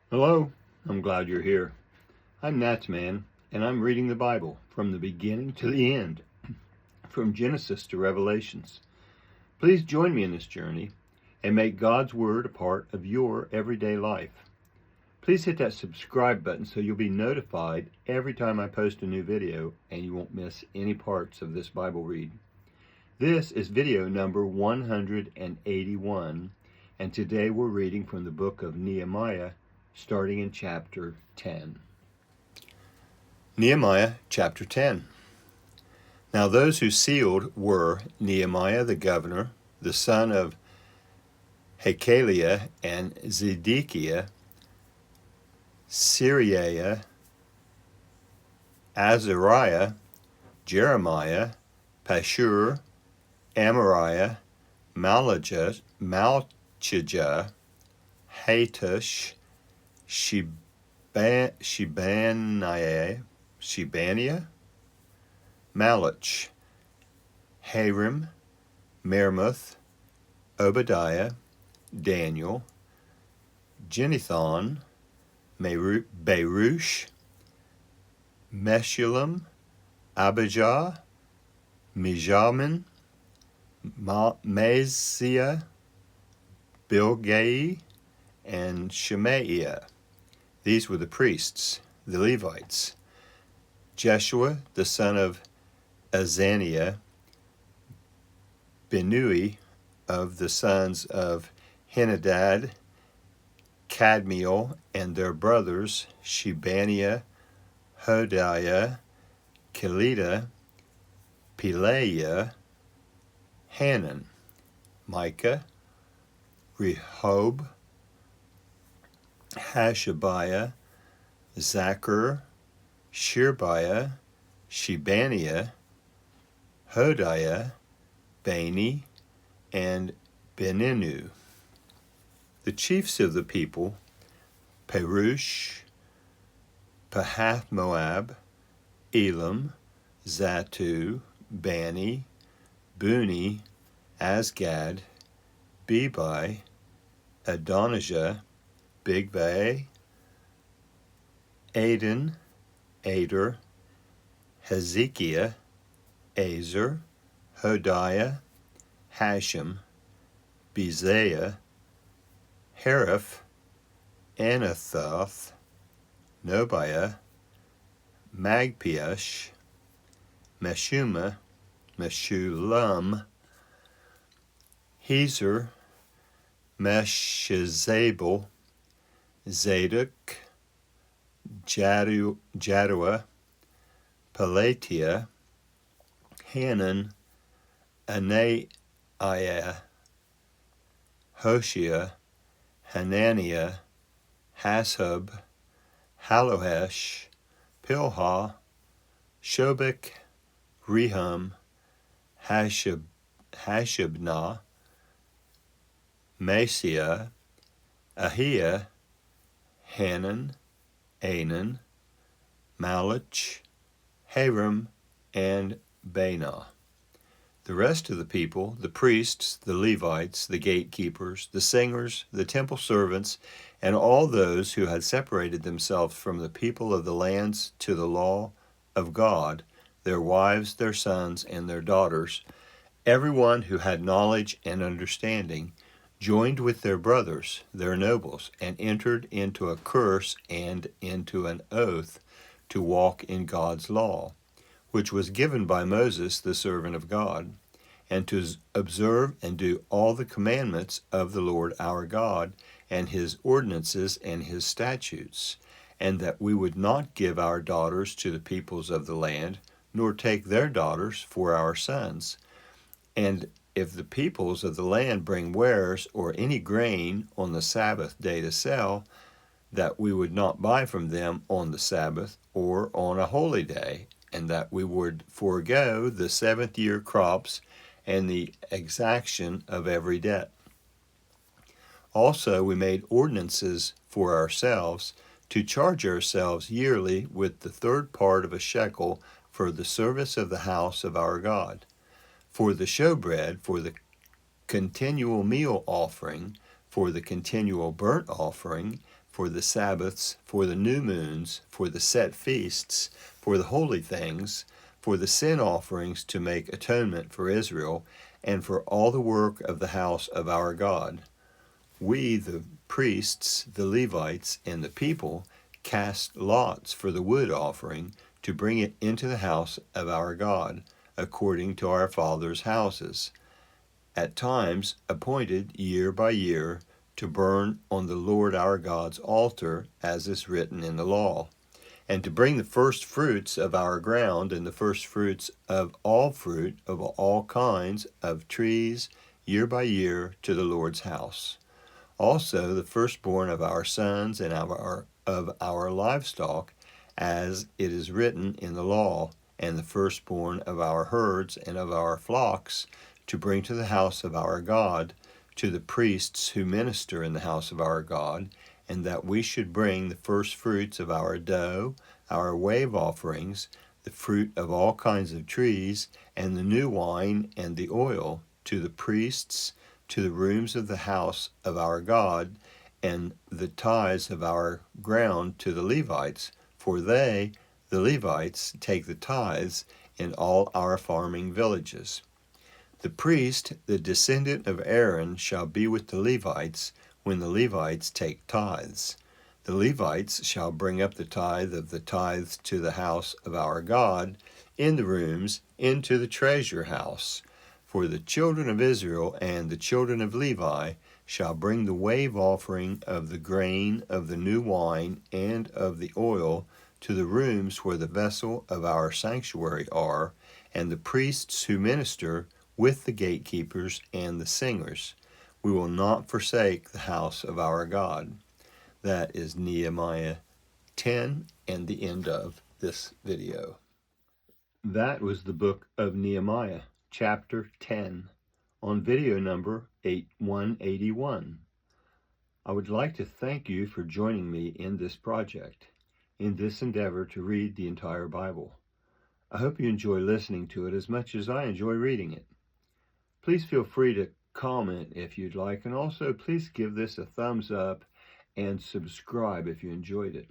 Hello, I'm glad you're here. I'm NatsMan, and I'm reading the Bible from the beginning to the end, from Genesis to Revelations. Please join me in this journey and make God's Word a part of your everyday life. Please hit that subscribe button so you'll be notified every time I post a new video and you won't miss any parts of this Bible read. This is video number 181, and today we're reading from the book of Nehemiah, starting in chapter 10. Nehemiah chapter 10. Now those who sealed were Nehemiah the governor, the son of Hakaliah, and Zedekiah, Syriah, Azariah, Jeremiah, Pashur, Amariah, Malchijah, Hattush, Shebaniah, Malach, Harim, Meremoth, Obadiah, Daniel, Ginnethon, Baruch, Meshullam, Abijah, Mijamin, Maaziah, Bilgai, and Shemaiah. These were the priests, the Levites. Jeshua, the son of Azaniah, Binui of the sons of Henadad, Kadmiel, and their brothers, Shebaniah, Hodiah, Kelita, Pelaiah, Hanan, Micah, Rehob, Hashabiah, Zachar, Sherebiah, Shebaniah, Hodiah, Bani, and Beninu. The chiefs of the people, Perush, Pahath-Moab, Elam, Zatu, Bani, Buni, Asgad, Bebai, Adonijah, Bigvai, Aden, Ader, Hezekiah, Azer, Hodiah, Hashem, Bezaiah, Hariph, Anathoth, Nobiah, Magpiash, Meshullam, Hezer, Meshezabel, Zadok, Jaddua, Pelatiah, Hanan, Anaiah, Hoshea, Hananiah, Hashub, Halohesh, Pilha, Shobek, Rehum, Hashabnah, Masiah, Ahiah, Hanan, Anan, Malach, Harim, and Baanah. The rest of the people, the priests, the Levites, the gatekeepers, the singers, the temple servants, and all those who had separated themselves from the people of the lands to the law of God, their wives, their sons, and their daughters, everyone who had knowledge and understanding, joined with their brothers, their nobles, and entered into a curse and into an oath to walk in God's law, which was given by Moses, the servant of God, and to observe and do all the commandments of the Lord our God, and his ordinances and his statutes, and that we would not give our daughters to the peoples of the land, nor take their daughters for our sons. And if the peoples of the land bring wares or any grain on the Sabbath day to sell, that we would not buy from them on the Sabbath or on a holy day, and that we would forego the seventh year crops and the exaction of every debt. Also we made ordinances for ourselves to charge ourselves yearly with the third part of a shekel for the service of the house of our God, for the showbread, for the continual meal offering, for the continual burnt offering, for the Sabbaths, for the new moons, for the set feasts, for the holy things, for the sin offerings to make atonement for Israel, and for all the work of the house of our God. We, the priests, the Levites, and the people, cast lots for the wood offering to bring it into the house of our God, according to our fathers' houses, at times appointed year by year, to burn on the Lord our God's altar, as is written in the law, and to bring the first fruits of our ground and the first fruits of all fruit of all kinds of trees year by year to the Lord's house. Also the firstborn of our sons and of our livestock, as it is written in the law, and the firstborn of our herds and of our flocks, to bring to the house of our God, to the priests who minister in the house of our God, and that we should bring the first fruits of our dough, our wave offerings, the fruit of all kinds of trees, and the new wine and the oil, to the priests, to the rooms of the house of our God, and the tithes of our ground to the Levites, for they, the Levites, take the tithes in all our farming villages. The priest, the descendant of Aaron, shall be with the Levites when the Levites take tithes. The Levites shall bring up the tithe of the tithes to the house of our God in the rooms into the treasure house. For the children of Israel and the children of Levi shall bring the wave offering of the grain, of the new wine, and of the oil to the rooms where the vessel of our sanctuary are, and the priests who minister with the gatekeepers and the singers. We will not forsake the house of our God. That is Nehemiah 10 and the end of this video. That was the book of Nehemiah, chapter 10, on video number 181. I would like to thank you for joining me in this project, in this endeavor to read the entire Bible. I hope you enjoy listening to it as much as I enjoy reading it. Please feel free to comment if you'd like, and also please give this a thumbs up and subscribe if you enjoyed it.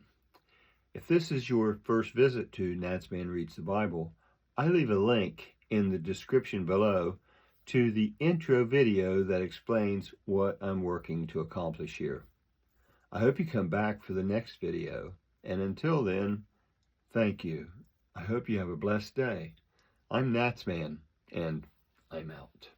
If this is your first visit to NatsMan Reads the Bible, I leave a link in the description below to the intro video that explains what I'm working to accomplish here. I hope you come back for the next video, and until then, thank you. I hope you have a blessed day. I'm NatsMan, and I'm out.